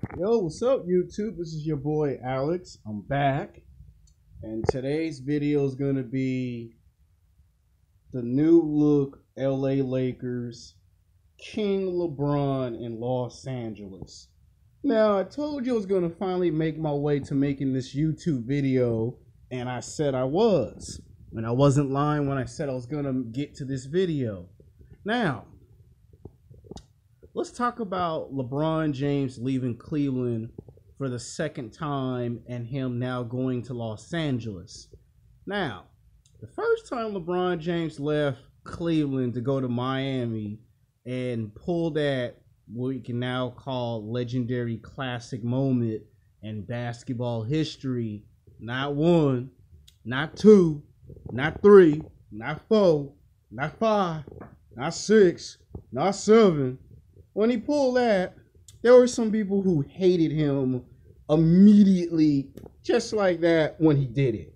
Yo, what's up, YouTube? This is your boy Alex. I'm back, and today's video is gonna be the new look LA Lakers, King LeBron in Los Angeles. Now, I told you I was gonna finally make my way to making this YouTube video, and I said I was. And I wasn't lying when I said I was gonna get to this video. Now, let's talk about LeBron James leaving Cleveland for the second time and him now going to Los Angeles. Now, the first time LeBron James left Cleveland to go to Miami and pull that what we can now call legendary classic moment in basketball history, not one, not two, not three, not four, not five, not six, not seven. When he pulled that, there were some people who hated him immediately, just like that when he did it.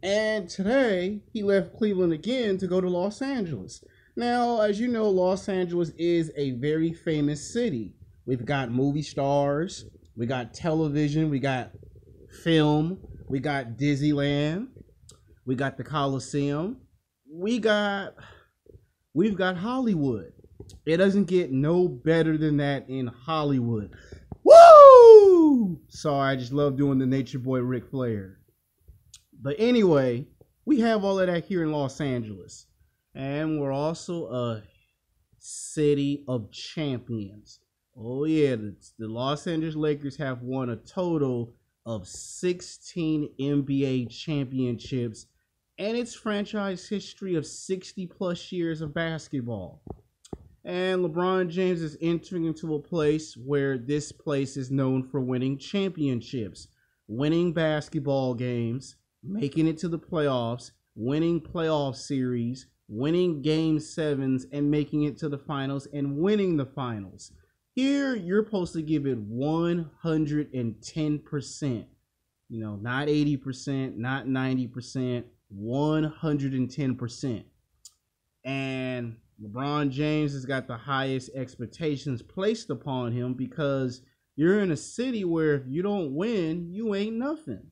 And today, he left Cleveland again to go to Los Angeles. Now, as you know, Los Angeles is a very famous city. We've got movie stars, we got television, we got film, we got Disneyland, we got the Coliseum, we've got Hollywood. It doesn't get no better than that in Hollywood. Woo! Sorry, I just love doing the Nature Boy Ric Flair. But anyway, we have all of that here in Los Angeles. And we're also a city of champions. Oh yeah, the Los Angeles Lakers have won a total of 16 NBA championships and its franchise history of 60 plus years of basketball. And LeBron James is entering into a place where this place is known for winning championships, winning basketball games, making it to the playoffs, winning playoff series, winning game sevens, and making it to the finals and winning the finals. Here, you're supposed to give it 110%. You know, not 80%, not 90%, 110%. And LeBron James has got the highest expectations placed upon him because you're in a city where if you don't win, you ain't nothing.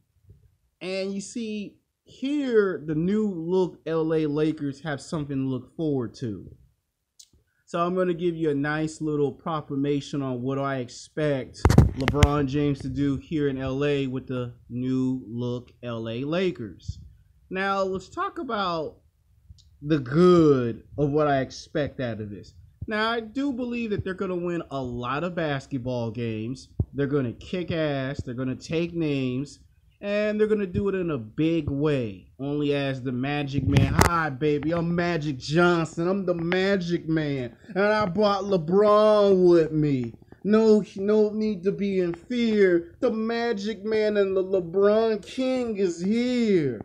And you see, here, the new look LA Lakers have something to look forward to. So I'm going to give you a nice little proclamation on what I expect LeBron James to do here in LA with the new look LA Lakers. Now, let's talk about the good of what I expect out of this. Now, I do believe that they're going to win a lot of basketball games. They're going to kick ass. They're going to take names. And they're going to do it in a big way. Only as the Magic Man. Hi, baby. I'm Magic Johnson. I'm the Magic Man. And I brought LeBron with me. No need to be in fear. The Magic Man and the LeBron King is here.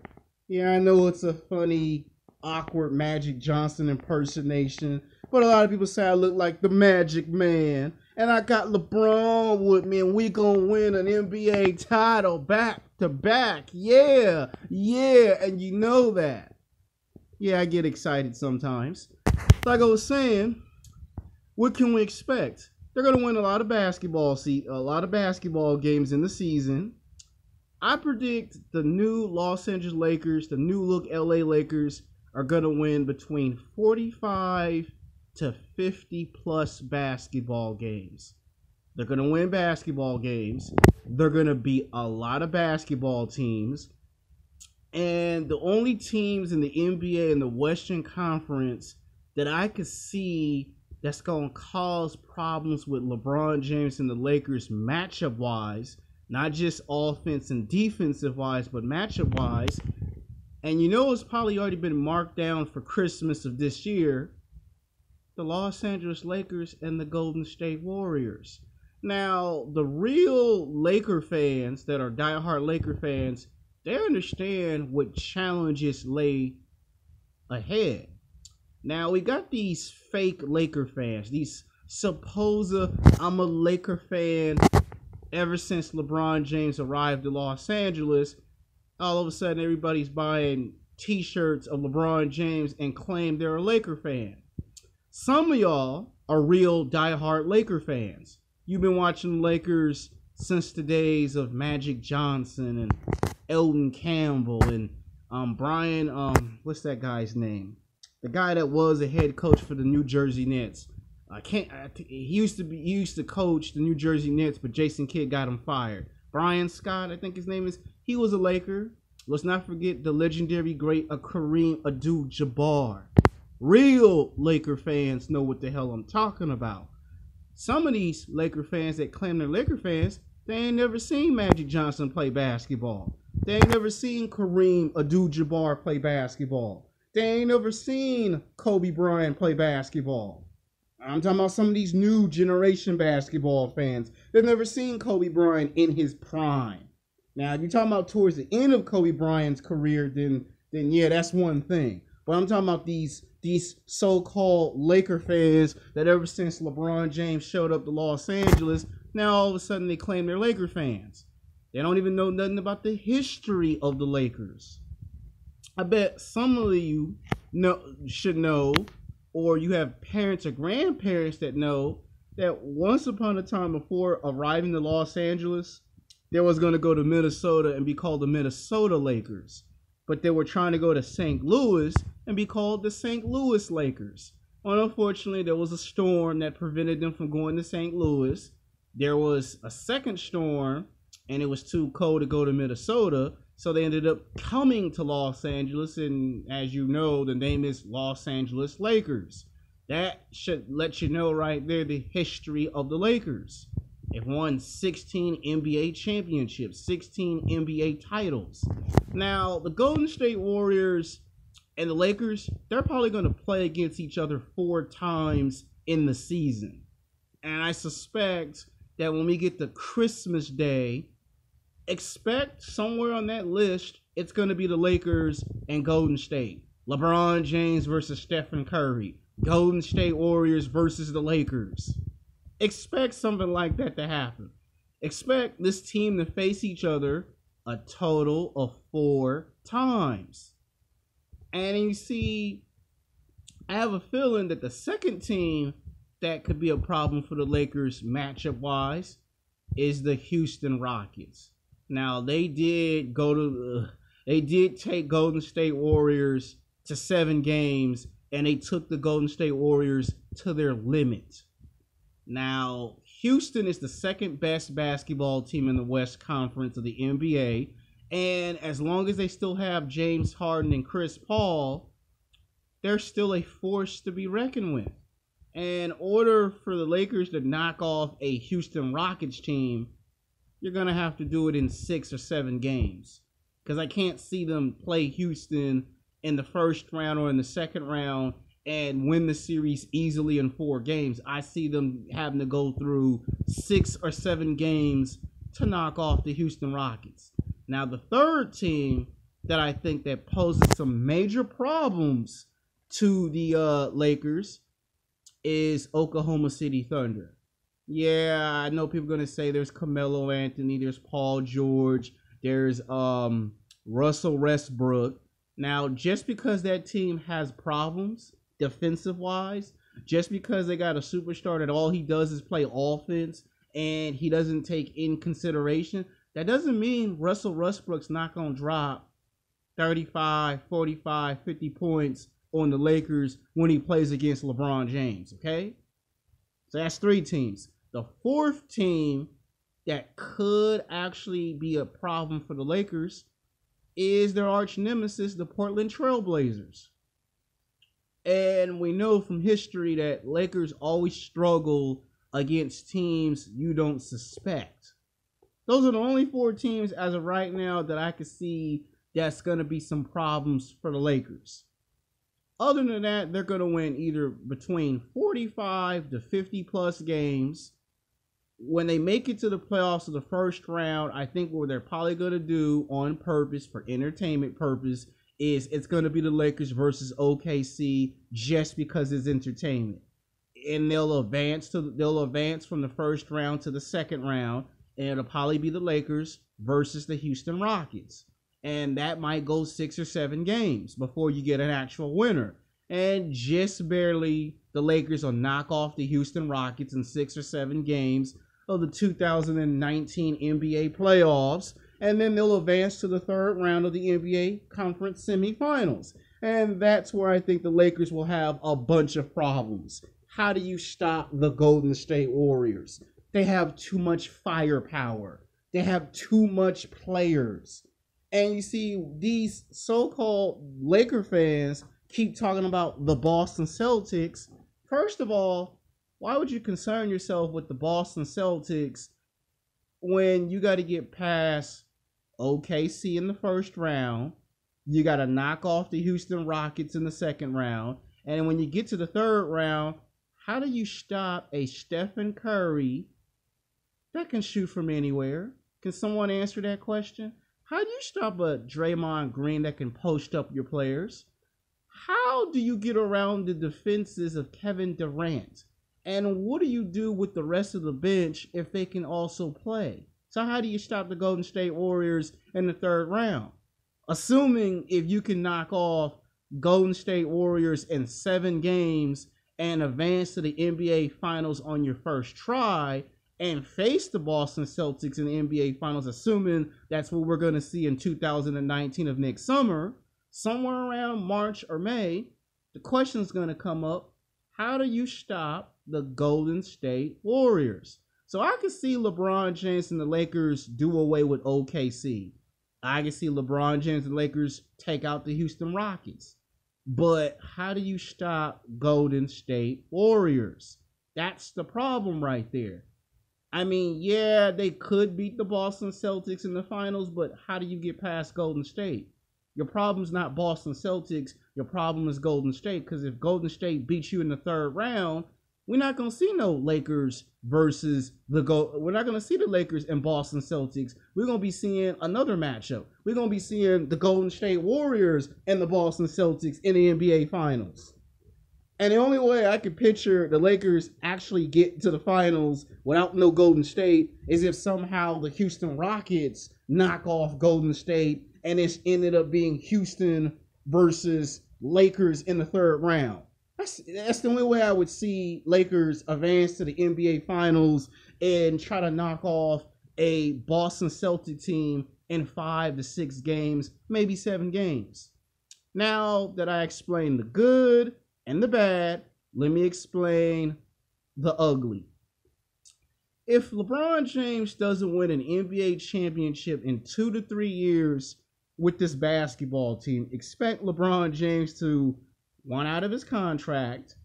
Yeah, I know it's a funny, awkward Magic Johnson impersonation, but a lot of people say I look like the Magic Man, and I got LeBron with me, and we gonna win an NBA title back to back. Yeah, and you know that. Yeah, I get excited sometimes. Like I was saying, what can we expect? They're gonna win a lot of basketball games in the season. I predict the new Los Angeles Lakers, the new look LA Lakers, are going to win between 45 to 50 plus basketball games. They're going to win basketball games. They're going to beat a lot of basketball teams. And the only teams in the NBA and the Western Conference that I could see that's going to cause problems with LeBron James and the Lakers matchup-wise, not just offense and defensive-wise, but matchup-wise. And you know it's probably already been marked down for Christmas of this year. The Los Angeles Lakers and the Golden State Warriors. Now, the real Laker fans that are diehard Laker fans, they understand what challenges lay ahead. Now, we got these fake Laker fans. These supposed, I'm a Laker fan ever since LeBron James arrived to Los Angeles. All of a sudden, everybody's buying t-shirts of LeBron James and claim they're a Laker fan. Some of y'all are real diehard Laker fans. You've been watching the Lakers since the days of Magic Johnson and Elton Campbell and Brian, what's that guy's name? The guy that was a head coach for the New Jersey Nets. He used to coach the New Jersey Nets, but Jason Kidd got him fired. Brian Scott, I think his name is. He was a Laker. Let's not forget the legendary great Kareem Abdul-Jabbar. Real Laker fans know what the hell I'm talking about. Some of these Laker fans that claim they're Laker fans, they ain't never seen Magic Johnson play basketball. They ain't never seen Kareem Abdul-Jabbar play basketball. They ain't never seen Kobe Bryant play basketball. I'm talking about some of these new generation basketball fans. They've never seen Kobe Bryant in his prime. Now, if you're talking about towards the end of Kobe Bryant's career, then yeah, that's one thing. But I'm talking about these so-called Laker fans that ever since LeBron James showed up to Los Angeles, now all of a sudden they claim they're Laker fans. They don't even know nothing about the history of the Lakers. I bet some of you should know, or you have parents or grandparents that know, that once upon a time before arriving to Los Angeles, they was going to go to Minnesota and be called the Minnesota Lakers. But they were trying to go to St. Louis and be called the St. Louis Lakers. Well, unfortunately, there was a storm that prevented them from going to St. Louis. There was a second storm, and it was too cold to go to Minnesota, so they ended up coming to Los Angeles, and as you know, the name is Los Angeles Lakers. That should let you know right there the history of the Lakers. They've won 16 NBA championships, 16 NBA titles. Now, the Golden State Warriors and the Lakers, they're probably going to play against each other 4 times in the season. And I suspect that when we get to Christmas Day, expect somewhere on that list, it's going to be the Lakers and Golden State. LeBron James versus Stephen Curry. Golden State Warriors versus the Lakers. Expect something like that to happen. Expect this team to face each other a total of 4 times. And you see, I have a feeling that the second team that could be a problem for the Lakers matchup-wise is the Houston Rockets. Now, they did take Golden State Warriors to 7 games, and they took the Golden State Warriors to their limit. Now, Houston is the second best basketball team in the West Conference of the NBA, and as long as they still have James Harden and Chris Paul, they're still a force to be reckoned with. And in order for the Lakers to knock off a Houston Rockets team, you're going to have to do it in 6 or 7 games. Because I can't see them play Houston in the first round or in the second round and win the series easily in 4 games. I see them having to go through 6 or 7 games to knock off the Houston Rockets. Now, the third team that I think that poses some major problems to the Lakers is Oklahoma City Thunder. Yeah, I know people are going to say there's Carmelo Anthony, there's Paul George, there's Russell Westbrook. Now, just because that team has problems defensive-wise, just because they got a superstar that all he does is play offense and he doesn't take in consideration, that doesn't mean Russell Westbrook's not going to drop 35, 45, 50 points on the Lakers when he plays against LeBron James, okay? So that's 3 teams. The fourth team that could actually be a problem for the Lakers is their arch nemesis, the Portland Trail Blazers. And we know from history that Lakers always struggle against teams you don't suspect. Those are the only 4 teams as of right now that I can see that's going to be some problems for the Lakers. Other than that, they're going to win either between 45 to 50 plus games. When they make it to the playoffs of the first round, I think what they're probably going to do on purpose, for entertainment purpose, is it's going to be the Lakers versus OKC just because it's entertainment. And they'll advance from the first round to the second round, and it'll probably be the Lakers versus the Houston Rockets. And that might go 6 or 7 games before you get an actual winner. And just barely, the Lakers will knock off the Houston Rockets in 6 or 7 games. of the 2019 NBA playoffs, and then they'll advance to the third round of the NBA conference semifinals. And that's where I think the Lakers will have a bunch of problems. How do you stop the Golden State Warriors? They have too much firepower. They have too much players. And you see, these so-called Laker fans keep talking about the Boston Celtics. First of all, why would you concern yourself with the Boston Celtics when you got to get past OKC in the first round? You got to knock off the Houston Rockets in the second round. And when you get to the third round, how do you stop a Stephen Curry that can shoot from anywhere? Can someone answer that question? How do you stop a Draymond Green that can post up your players? How do you get around the defenses of Kevin Durant? And what do you do with the rest of the bench if they can also play? So how do you stop the Golden State Warriors in the third round? Assuming if you can knock off Golden State Warriors in 7 games and advance to the NBA Finals on your first try and face the Boston Celtics in the NBA Finals, assuming that's what we're going to see in 2019 of next summer, somewhere around March or May, the question is going to come up, how do you stop the Golden State Warriors? So I can see LeBron James and the Lakers do away with OKC. I can see LeBron James and the Lakers take out the Houston Rockets. But how do you stop Golden State Warriors? That's the problem right there. I mean, yeah, they could beat the Boston Celtics in the finals, but how do you get past Golden State? Your problem's not Boston Celtics. Your problem is Golden State, because if Golden State beats you in the third round, we're not going to see no Lakers versus we're not going to see the Lakers and Boston Celtics. We're going to be seeing another matchup. We're going to be seeing the Golden State Warriors and the Boston Celtics in the NBA Finals. And the only way I could picture the Lakers actually get to the finals without no Golden State is if somehow the Houston Rockets knock off Golden State and it's ended up being Houston versus Lakers in the third round. That's the only way I would see Lakers advance to the NBA Finals and try to knock off a Boston Celtic team in 5 to 6 games, maybe 7 games. Now that I explained the good and the bad, let me explain the ugly. If LeBron James doesn't win an NBA championship in 2 to 3 years with this basketball team, expect LeBron James to want out of his contract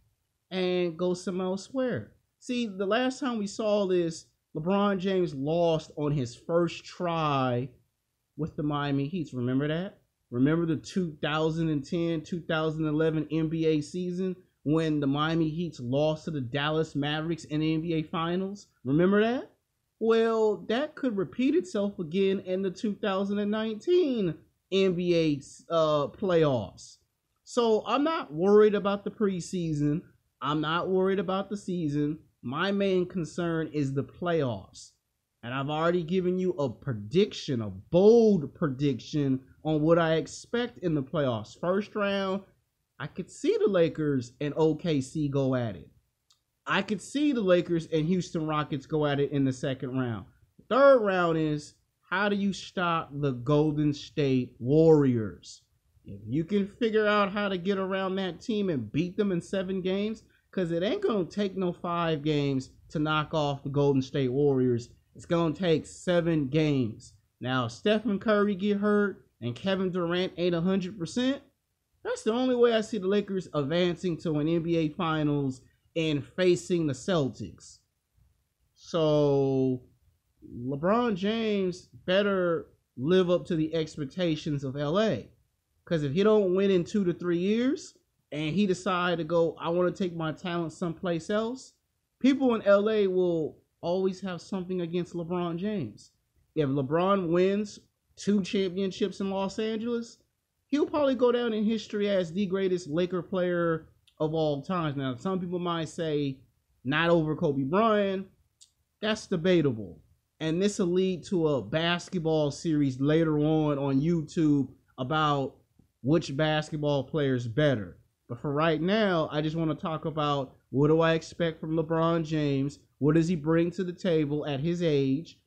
and go somewhere elsewhere. See, the last time we saw this, LeBron James lost on his first try with the Miami Heat. Remember that? Remember the 2010-2011 NBA season when the Miami Heat lost to the Dallas Mavericks in the NBA Finals? Remember that? Well, that could repeat itself again in the 2019 NBA playoffs. So I'm not worried about the preseason. I'm not worried about the season. My main concern is the playoffs. And I've already given you a prediction, a bold prediction on what I expect in the playoffs. First round, I could see the Lakers and OKC go at it. I could see the Lakers and Houston Rockets go at it in the second round. The third round is, how do you stop the Golden State Warriors? If you can figure out how to get around that team and beat them in 7 games, because it ain't going to take no 5 games to knock off the Golden State Warriors. It's going to take 7 games. Now, if Stephen Curry get hurt and Kevin Durant ain't 100%, that's the only way I see the Lakers advancing to an NBA Finals and facing the Celtics. So, LeBron James better live up to the expectations of LA. Because if he don't win in 2 to 3 years and he decide to go, I want to take my talent someplace else, people in LA will always have something against LeBron James. If LeBron wins 2 championships in Los Angeles, he'll probably go down in history as the greatest Laker player of all time. Now, some people might say not over Kobe Bryant. That's debatable. And this will lead to a basketball series later on YouTube about which basketball player is better. But for right now, I just want to talk about what do I expect from LeBron James, What does he bring to the table at his age?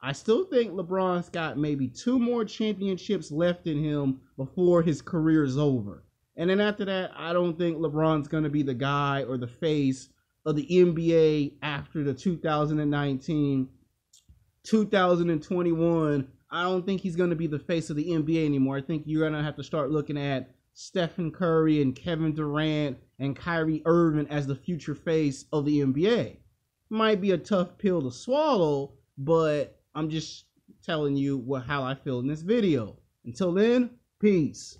I still think LeBron's got maybe 2 more championships left in him before his career is over. And then after that, I don't think LeBron's going to be the guy or the face of the NBA after the 2019, 2021. I don't think he's going to be the face of the NBA anymore. I think you're going to have to start looking at Stephen Curry and Kevin Durant and Kyrie Irving as the future face of the NBA. Might be a tough pill to swallow, but I'm just telling you how I feel in this video. Until then, peace.